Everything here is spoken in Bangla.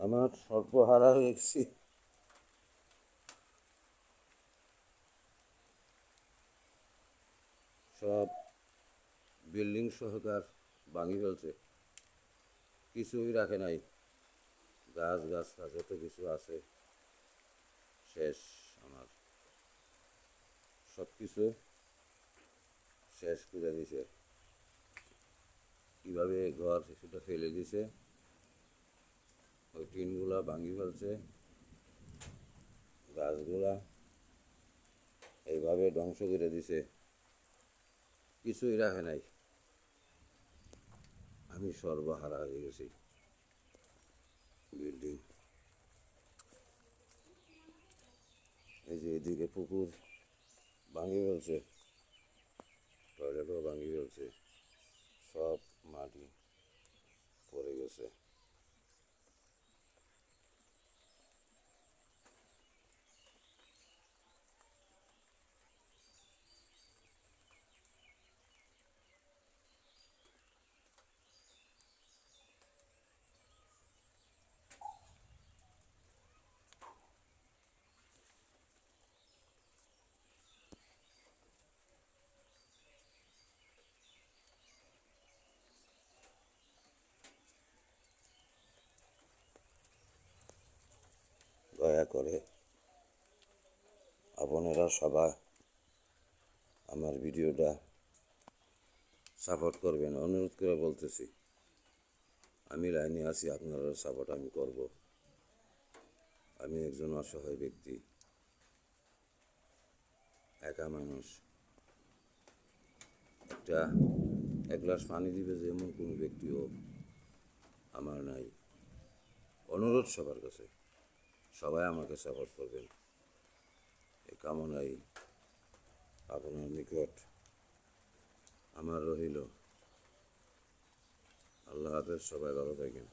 আমার সর্বহারা হয়ে গেছি। সব বিল্ডিং সহকার ভাঙি ফেলছে, কিছুই রাখে নাই। গাছ গাছরা যত কিছু আছে শেষ। আমার সব কিছু শেষ করে দিছে। কীভাবে ঘর সেটা ফেলে দিছে, ওই টিনগুলা ভাঙি ফেলছে, গাছগুলা এইভাবে ধ্বংস করে দিছে, কিছুই রাখে নাই। আমি সর্বহারা হয়ে গেছি। বিল্ডিং, এই যে এদিকে পুকুর ভাঙি ফেলছে, টয়লেটও ভাঙি ফেলছে, সব মাটি পড়ে গেছে। দয়া করে আপনারা সবাই আমার ভিডিওটা সাপোর্ট করবেন, অনুরোধ করে বলতেছি। আমি লাইনে আছি, আপনারা সাপোর্ট আমি করব। আমি একজন অসহায় ব্যক্তি, একা মানুষ। এক গ্লাস পানি দিবে যে এমন কোনো ব্যক্তিও আমার নাই। অনুরোধ সবার কাছে, সবাই আমাকে সাপোর্ট করবেন, এ কামনাই আপনার নিকট আমার রহিল। আল্লাহ হাফেজ, সবাই ভালো থাকেন।